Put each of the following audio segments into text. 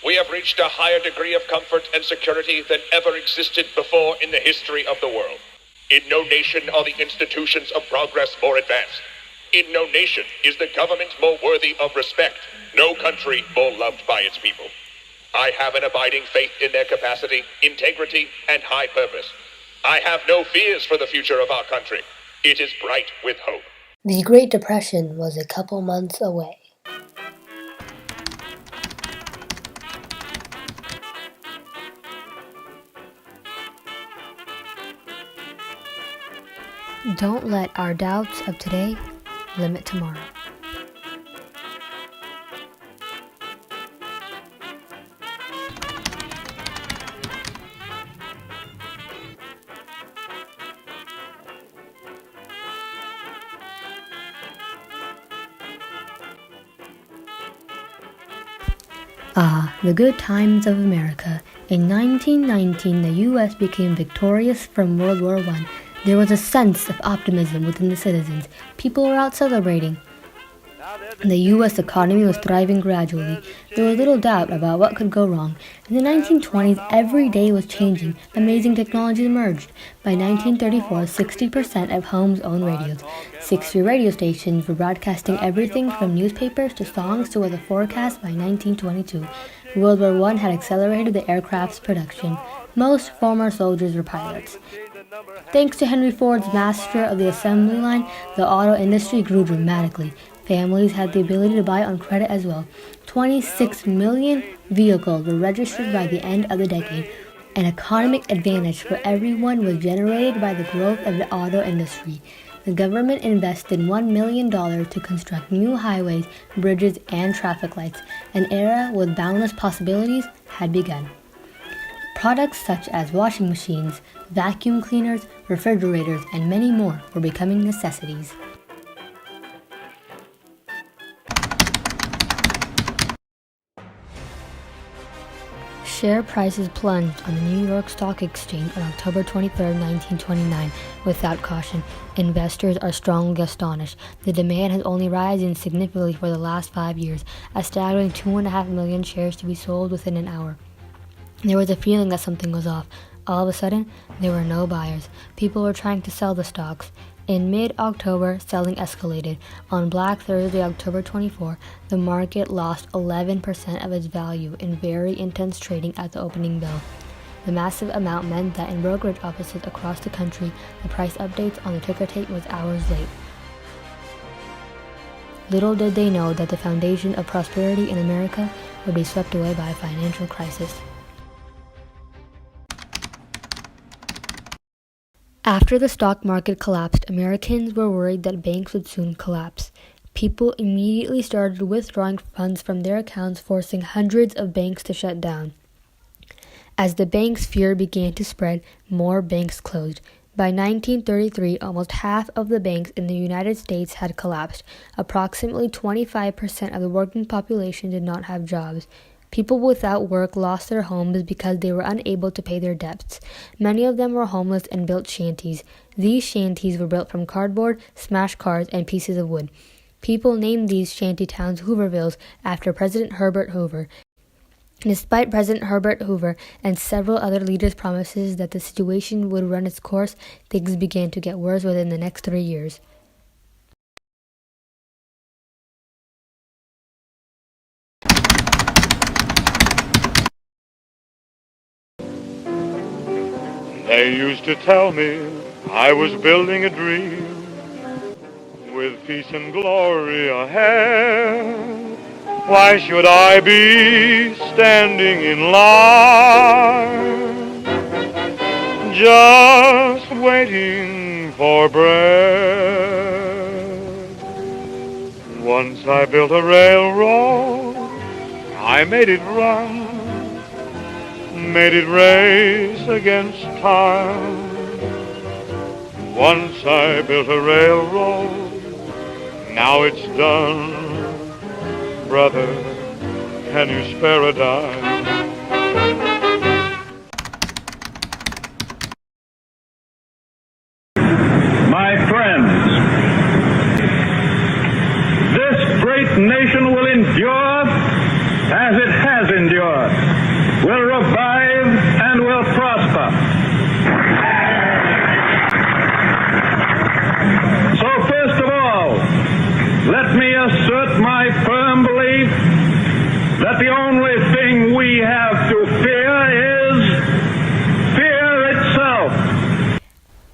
We have reached a higher degree of comfort and security than ever existed before in the history of the world. In no nation are the institutions of progress more advanced. In no nation is the government more worthy of respect, no country more loved by its people. I have an abiding faith in their capacity, integrity, and high purpose. I have no fears for the future of our country. It is bright with hope. The Great Depression was a couple months away. Don't let our doubts of today limit tomorrow. The good times of America. In 1919, the U.S. became victorious from World War I. There was a sense of optimism within the citizens. People were out celebrating. The U.S. economy was thriving gradually. There was little doubt about what could go wrong. In the 1920s, every day was changing. Amazing technologies emerged. By 1934, 60% of homes owned radios. 60 radio stations were broadcasting everything from newspapers to songs to weather forecasts by 1922. World War I had accelerated the aircraft's production. Most former soldiers were pilots. Thanks to Henry Ford's master of the assembly line, the auto industry grew dramatically. Families had the ability to buy on credit as well. 26 million vehicles were registered by the end of the decade. An economic advantage for everyone was generated by the growth of the auto industry. The government invested $1 million to construct new highways, bridges, and traffic lights. An era with boundless possibilities had begun. Products such as washing machines, vacuum cleaners, refrigerators, and many more were becoming necessities. Share prices plunged on the New York Stock Exchange on October 23, 1929, without caution. Investors are strongly astonished. The demand has only risen significantly for the last 5 years, a staggering 2.5 million shares to be sold within an hour. There was a feeling that something was off. All of a sudden, there were no buyers. People were trying to sell the stocks. In mid-October, selling escalated. On Black Thursday, October 24, the market lost 11% of its value in very intense trading at the opening bell. The massive amount meant that in brokerage offices across the country, the price updates on the ticker tape was hours late. Little did they know that the foundation of prosperity in America would be swept away by a financial crisis. After the stock market collapsed, Americans were worried that banks would soon collapse. People immediately started withdrawing funds from their accounts, forcing hundreds of banks to shut down. As the bank's fear began to spread, more banks closed. By 1933, almost half of the banks in the United States had collapsed. Approximately 25% of the working population did not have jobs. People without work lost their homes because they were unable to pay their debts. Many of them were homeless and built shanties. These shanties were built from cardboard, smashed cars, and pieces of wood. People named these shanty towns Hoovervilles after President Herbert Hoover. Despite President Herbert Hoover and several other leaders' promises that the situation would run its course, things began to get worse within the next 3 years. They used to tell me I was building a dream with peace and glory ahead. Why should I be standing in line, just waiting for bread? Once I built a railroad, I made it run, made it race against time. Once I built a railroad, now it's done. Brother, can you spare a dime? My friends, this great nation will endure as it has endured. let me assert my firm belief that the only thing we have to fear is fear itself.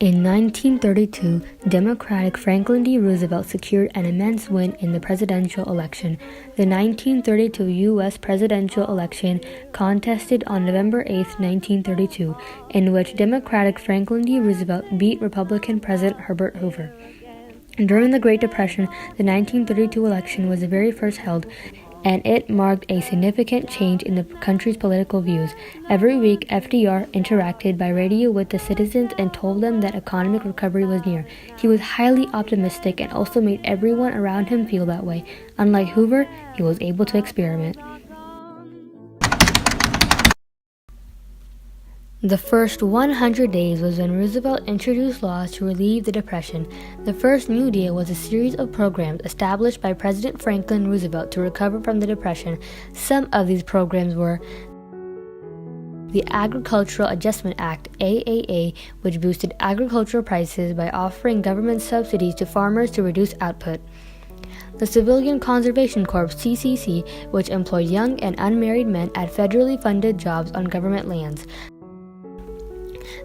In 1932, Democratic Franklin D. Roosevelt secured an immense win in the presidential election. The 1932 U.S. presidential election contested on November 8, 1932, in which Democratic Franklin D. Roosevelt beat Republican President Herbert Hoover. During the Great Depression, the 1932 election was the very first held, and it marked a significant change in the country's political views. Every week, FDR interacted by radio with the citizens and told them that economic recovery was near. He was highly optimistic and also made everyone around him feel that way. Unlike Hoover, he was able to experiment. The first 100 days was when Roosevelt introduced laws to relieve the Depression. The first New Deal was a series of programs established by President Franklin Roosevelt to recover from the Depression. Some of these programs were the Agricultural Adjustment Act, AAA, which boosted agricultural prices by offering government subsidies to farmers to reduce output. The Civilian Conservation Corps, CCC, which employed young and unmarried men at federally funded jobs on government lands.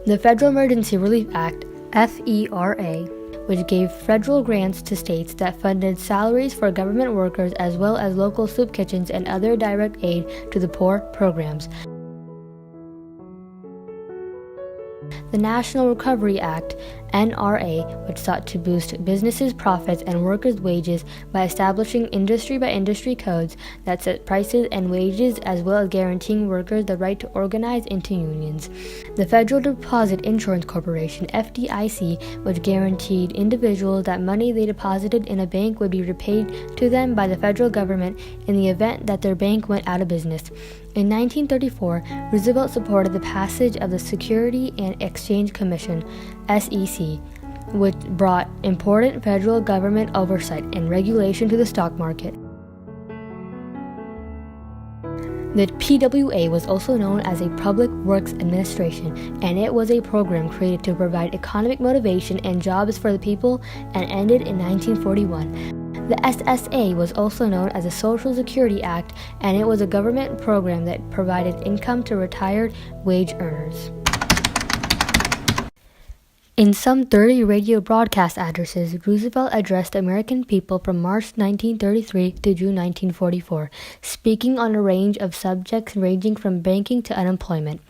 The Federal Emergency Relief Act, FERA, which gave federal grants to states that funded salaries for government workers as well as local soup kitchens and other direct aid to the poor programs. The National Recovery Act, NRA, which sought to boost businesses' profits and workers' wages by establishing industry-by-industry codes that set prices and wages as well as guaranteeing workers the right to organize into unions. The Federal Deposit Insurance Corporation, FDIC, which guaranteed individuals that money they deposited in a bank would be repaid to them by the federal government in the event that their bank went out of business. In 1934, Roosevelt supported the passage of the Security and Exchange Commission, SEC, which brought important federal government oversight and regulation to the stock market. The PWA was also known as a Public Works Administration, and it was a program created to provide economic motivation and jobs for the people and ended in 1941. The SSA was also known as the Social Security Act, and it was a government program that provided income to retired wage earners. In some 30 radio broadcast addresses, Roosevelt addressed the American people from March 1933 to June 1944, speaking on a range of subjects ranging from banking to unemployment.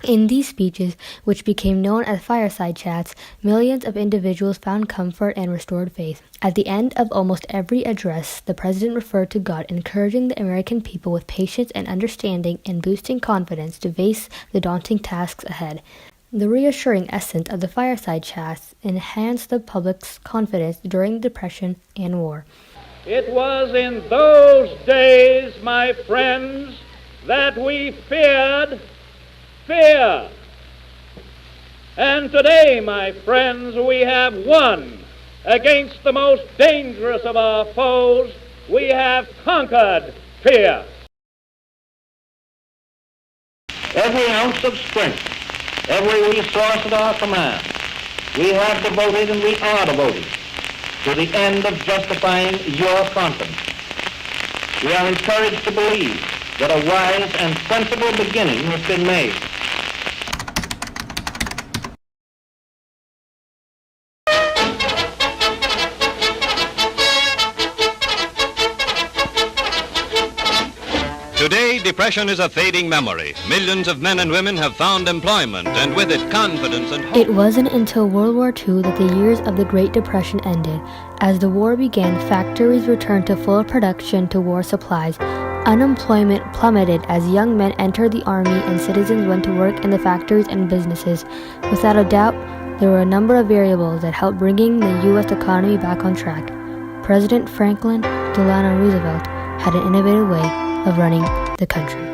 In these speeches, which became known as fireside chats, millions of individuals found comfort and restored faith. At the end of almost every address, the president referred to God, encouraging the American people with patience and understanding and boosting confidence to face the daunting tasks ahead. The reassuring essence of the fireside chats enhanced the public's confidence during the Depression and war. It was in those days, my friends, that we feared fear. And today, my friends, we have won against the most dangerous of our foes. We have conquered fear. Every ounce of strength, every resource at our command, we have devoted and we are devoted to the end of justifying your confidence. We are encouraged to believe that a wise and sensible beginning has been made. Today, depression is a fading memory. Millions of men and women have found employment, and with it, confidence and hope. It wasn't until World War II that the years of the Great Depression ended. As the war began, factories returned to full production to war supplies. Unemployment plummeted as young men entered the army and citizens went to work in the factories and businesses. Without a doubt, there were a number of variables that helped bringing the U.S. economy back on track. President Franklin Delano Roosevelt had an innovative way of running the country.